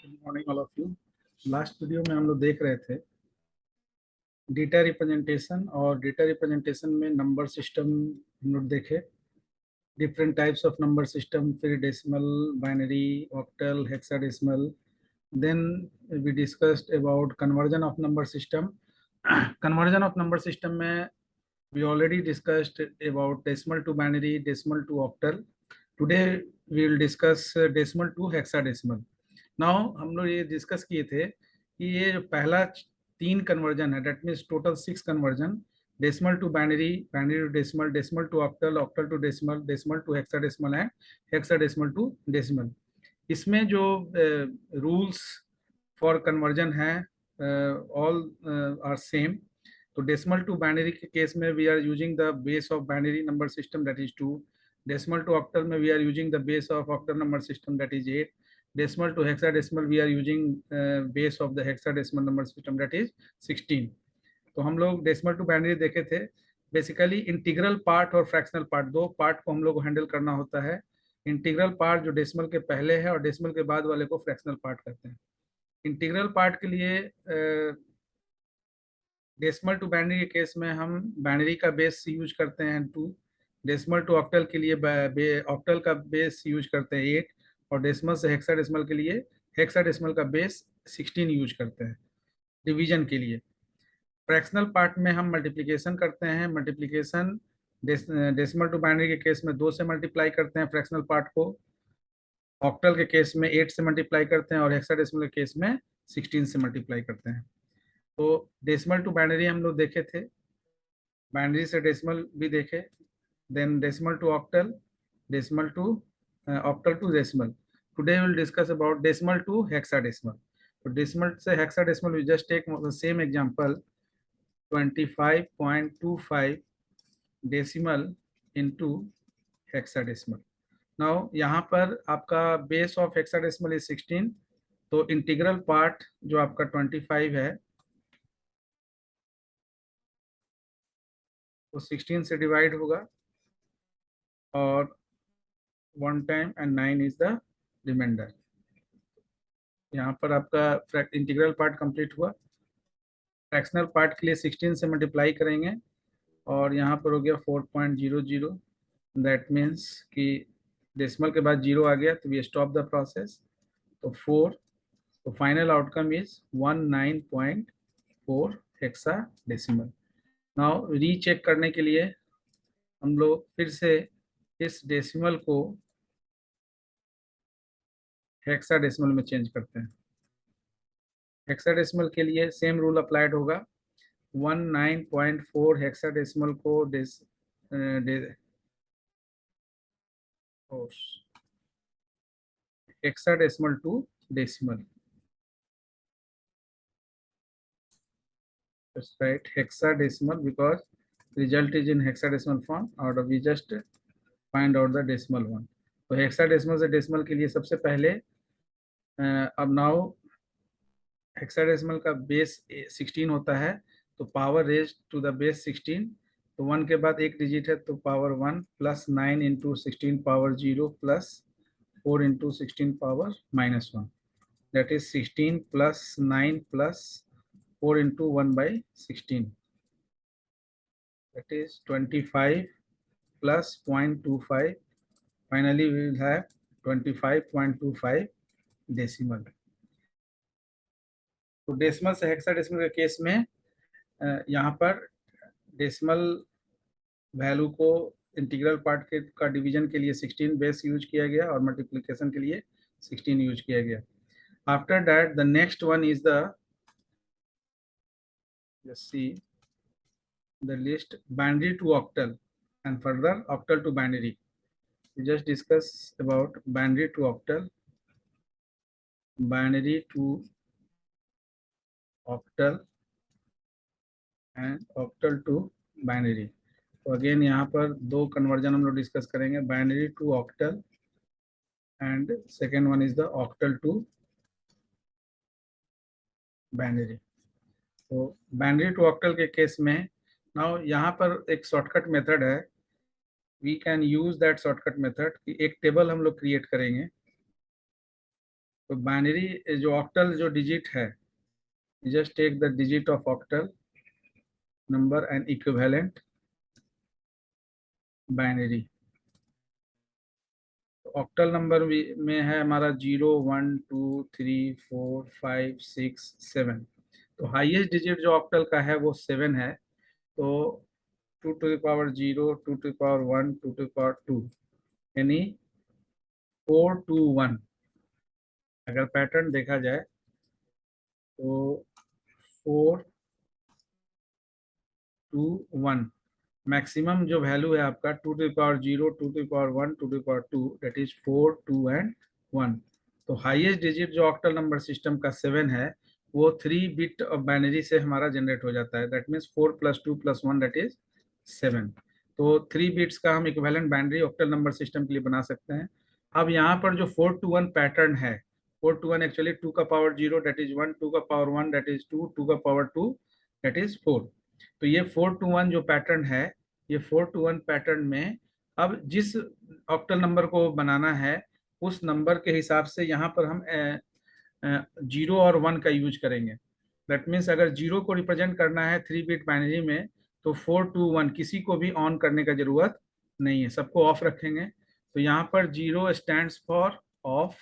Good morning all of you. Last video में हम लोग देख रहे थे डेटा रिप्रेजेंटेशन, और डेटा रिप्रेजेंटेशन में नंबर सिस्टम हम लोग देखे, different types of number system, फिर decimal, binary, octal, hexadecimal. Then we discussed about conversion of number system. Conversion of number system में we already discussed about decimal to binary, decimal to octal. Today we will discuss decimal to hexadecimal. Now हम लोग ये discuss किए थे कि ये जो पहला 3 कन्वर्जन है, that means total 6 conversion, decimal to binary, binary to decimal, decimal to octal, octal to decimal, decimal to hexadecimal and hexadecimal to decimal. इसमें जो रूल्स फॉर कन्वर्जन है ऑल आर सेम। तो डेसिमल टू बाइनरी के case में we are using the base of binary number system, that is 2। Decimal to octal में we are using the base of octal number system, that is 8। Decimal to hexadecimal we are using base of the hexadecimal number system, that is 16। तो हम लोग decimal to binary देखे थे। Basically integral part और fractional part, दो part को हम लोग को हैंडल करना होता है। इंटीग्रल पार्ट जो डेसिमल के पहले है और डेसिमल के बाद वाले को फ्रैक्शनल पार्ट कहते हैं। इंटीग्रल पार्ट के लिए डेसिमल टू बाइनरी के केस में हम बाइनरी का बेस यूज करते हैं 2। डेसिमल टू ऑक्टल के लिए ऑक्टल का बेस यूज करते हैं 8। और डेसिमल से हेक्साडेसिमल के लिए हेक्साडेसिमल का बेस 16 यूज करते हैं डिवीजन के लिए। फ्रैक्शनल पार्ट में हम मल्टीप्लिकेशन करते हैं। मल्टीप्लिकेशन डेसिमल टू बाइनरी के केस में 2 से मल्टीप्लाई करते हैं फ्रैक्शनल पार्ट को, ऑक्टल के केस में 8 से मल्टीप्लाई करते हैं, और हेक्साडेसिमल के केस में 16 से मल्टीप्लाई करते हैं। तो डेसिमल टू बाइनरी हम लोग देखे थे, बाइनरी से डेसिमल भी देखे, then decimal to octal, decimal to octal to decimal. Today will discuss about decimal to hexadecimal. तो डेसिमल से hexadecimal we just take the same example, 25.25 decimal into hexadecimal. Now यहाँ पर आपका बेस ऑफ हेक्साडेसिमल इज 16, तो integral part जो आपका 25 है वो 16 से डिवाइड होगा, और 1 time and 9 is the remainder. यहाँ पर आपका इंटीग्रल पार्ट कंप्लीट हुआ। फ्रैक्शनल पार्ट के लिए 16 से मल्टीप्लाई करेंगे, और यहाँ पर हो गया 4.00। दैट मीन्स कि डेसिमल के बाद 0 आ गया तो वी स्टॉप द प्रोसेस, तो 4। तो final outcome is 19.4 hexadecimal. Now recheck करने के लिए हम लोग फिर से इस डेसिमल को हेक्साडेसिमल में चेंज करते हैं। हेक्साडेसिमल के लिए सेम रूल अप्लाइड होगा। 19.4 हेक्साडेसिमल को hexadecimal to decimal, that's right, hexadecimal, because result is in hexadecimal form, और we just find out the decimal one। तो हेक्साडेसिमल से डेसिमल के लिए सबसे पहले अब नाउ हेक्साडेसिमल का बेस 16 होता है, तो power raise to the base 16। तो 1 के बाद एक डिजिट है तो power 1, plus 9 into 16 power 0, plus 4 into 16 power -1, that is 16 plus 9 plus 4 into 1 by 16, that is 25 plus 0.25. Finally we will have 25.25 decimal. तो डेसिमल से हेक्साडेसिमल के केस में यहाँ पर डेसिमल वैल्यू को इंटीग्रल पार्ट के का डिवीजन के लिए 16 बेस यूज किया गया, और मल्टीप्लिकेशन के लिए 16 यूज किया गया। After that the next one is the, let's see the list, binary to octal and further octal to binary. We just discuss about binary to octal, binary to octal and octal to binary। तो again यहाँ पर 2 conversion हम लोग discuss करेंगे, binary to octal and second one is the octal to binary. तो binary to octal के case में now यहाँ पर एक शॉर्टकट मेथड है, we can use that shortcut method कि एक टेबल हम लोग क्रिएट करेंगे। तो बाइनरी जो ऑक्टल जो डिजिट है, just take the digit of octal number and equivalent binary. Octal number में है हमारा 0 1 2 3 4 5 6 7। तो हाईएस्ट डिजिट जो ऑक्टल का है वो 7 है। तो 2 to the power 0, 2 to the power 1, 2 to the power 2, यानी 4 2 1। अगर पैटर्न देखा जाए तो 4 2 1 मैक्सिमम जो वैल्यू है आपका 2 to the power 0, 2 to the power 1, 2 to the power 2, that is 4 2 and 1। तो हाईएस्ट डिजिट जो ऑक्टल नंबर सिस्टम का 7 है वो 3 बिट ऑफ बाइनरी से हमारा जनरेट हो जाता है। That means 4 + 2 + 1 that is 7। तो 3 बिट्स का हम equivalent binary octal number system के लिए बना सकते हैं। अब यहाँ पर जो 4 to 1 पैटर्न है, 4 to 1 एक्चुअली 2 का पावर 0 दैट इज 1, 2 का पावर 1 दैट इज 2, 2 का पावर 2 दैट इज 4। तो ये 4 to 1 जो पैटर्न है, ये 4 to 1 पैटर्न में अब जिस ऑक्टल नंबर को बनाना है उस नंबर के हिसाब से यहाँ पर हम 0 और 1 का यूज करेंगे। दैट मीन्स अगर 0 को रिप्रेजेंट करना है 3 बिट बाइनरी में तो 4 2 1 किसी को भी ऑन करने का जरूरत नहीं है, सबको ऑफ रखेंगे। तो यहाँ पर 0 stands for of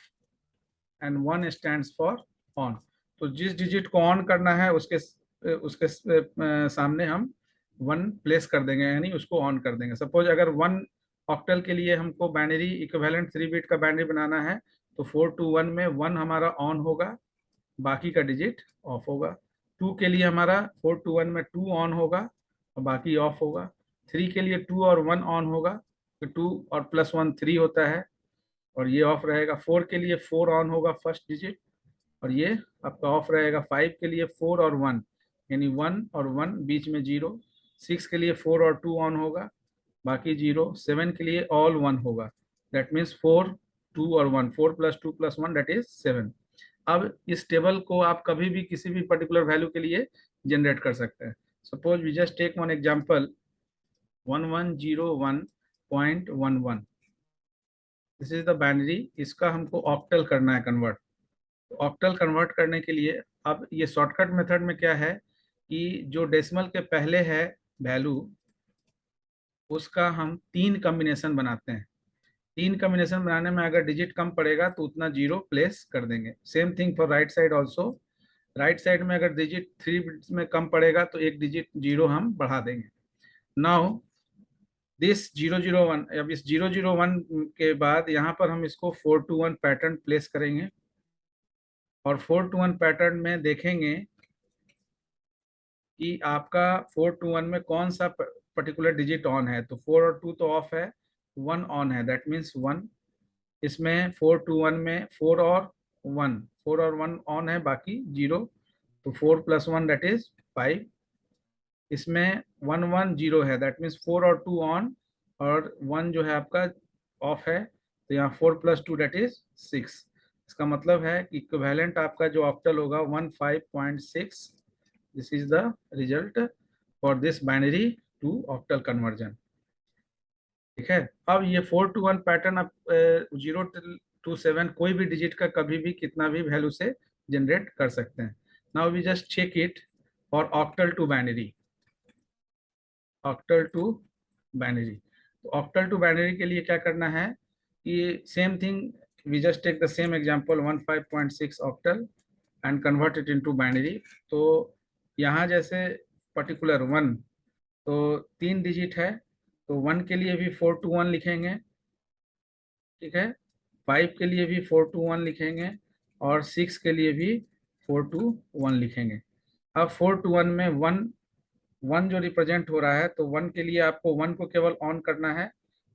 and 1 stands for on. तो जिस डिजिट को ऑन करना है उसके उसके सामने हम 1 प्लेस कर देंगे, यानी उसको ऑन कर देंगे। सपोज अगर 1 ऑक्टल के लिए हमको बाइनरी इक्विवेलेंट 3 बिट का बाइनरी बनाना है तो 4 to 1 में 1 हमारा ऑन होगा, बाकी का डिजिट ऑफ होगा। 2 के लिए हमारा 4 to 1 में 2 ऑन होगा और बाकी ऑफ होगा। 3 के लिए 2 और 1 ऑन होगा, तो 2 और +1 3 होता है और ये ऑफ रहेगा। 4 के लिए 4 ऑन होगा फर्स्ट डिजिट और ये आपका ऑफ रहेगा। 5 के लिए 4 और 1 यानी 1 और 1 बीच में 0। 6 के लिए 4 और 2 ऑन होगा, बाकी 0। 7 के लिए ऑल 1 होगा, दैट मीन्स 4 2 और 1, 4 + 2 + 1 दैट इज 7। अब इस टेबल को आप कभी भी किसी भी पर्टिकुलर वैल्यू के लिए जनरेट कर सकते हैं। Suppose we just take one example 1101.11। This is the binary, इसका हमको ऑक्टल करना है कन्वर्ट। तो ऑक्टल कन्वर्ट करने के लिए अब ये शॉर्टकट मेथड में क्या है कि जो डेसिमल के पहले है वैल्यू उसका हम 3 कॉम्बिनेशन बनाते हैं। 3 कॉम्बिनेशन बनाने में अगर डिजिट कम पड़ेगा तो उतना 0 प्लेस कर देंगे। Same thing for right side also. Right side में अगर डिजिट 3 बिट्स में कम पड़ेगा तो एक डिजिट 0 हम बढ़ा देंगे। नाउ दिस 001, अब इस 001 के बाद यहाँ पर हम इसको 4 to 1 पैटर्न प्लेस करेंगे और 4 to 1 पैटर्न में देखेंगे कि आपका 4 to 1 में कौन सा पर्टिकुलर डिजिट ऑन है। तो 4 और 2 तो ऑफ है, 1 ऑन है, दैट मीन्स 1। इसमें 4 to 1 में 4 और 1, 4 और 1 ऑन है, बाकी 0। तो 4 + 1 दैट इज 5। इसमें 1 1 0 है, दैट मीन्स 4 और 2 ऑन और 1 जो है आपका ऑफ है। तो यहाँ 4 + 2 दैट इज 6। इसका मतलब है कि इक्विवेलेंट आपका जो ऑक्टल होगा 15.6। This is the result for this binary to octal conversion. ठीक है। अब ये 4 to 1 पैटर्न आप 0 to 7 कोई भी डिजिट का कभी भी कितना भी वैल्यू से जनरेट कर सकते हैं। Now we just check it for octal to binary. Octal to binary, तो ऑक्टल टू बाइनरी के लिए क्या करना है कि same thing, we just take the same example 15.6 octal and convert it into binary. तो यहाँ जैसे पर्टिकुलर 1 तो 3 डिजिट है, तो 1 के लिए भी 4 to 1 लिखेंगे, ठीक है। 5 के लिए भी 4 to 1 लिखेंगे और 6 के लिए भी 4 to 1 लिखेंगे। अब 4 to 1 में 1 जो रिप्रेजेंट हो रहा है, तो 1 के लिए आपको 1 को केवल ऑन करना है,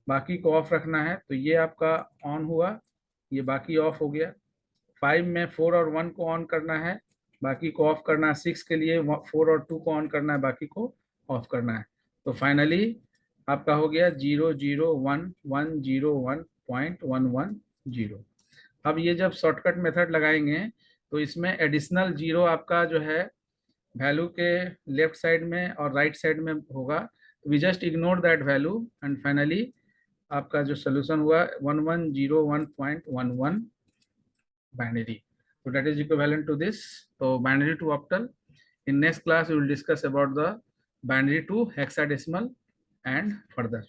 बाकी को ऑफ रखना है। तो ये आपका ऑन हुआ, ये बाकी ऑफ हो गया। 5 में 4 और 1 को ऑन करना है, बाकी को ऑफ करना है। 6 के लिए 4 और 2 को ऑन करना है, बाकी को ऑफ करना है। तो फाइनली आपका हो गया 0011011.110। अब ये जब शॉर्टकट मेथड लगाएंगे तो इसमें एडिशनल 0 आपका जो है वैल्यू के लेफ्ट साइड में और राइट साइड में होगा। We just ignore that value and finally आपका जो सोल्यूशन हुआ 1101.11 binary. So that is equivalent to this. So binary to octal. In next class, we will discuss about the binary to hexadecimal and further.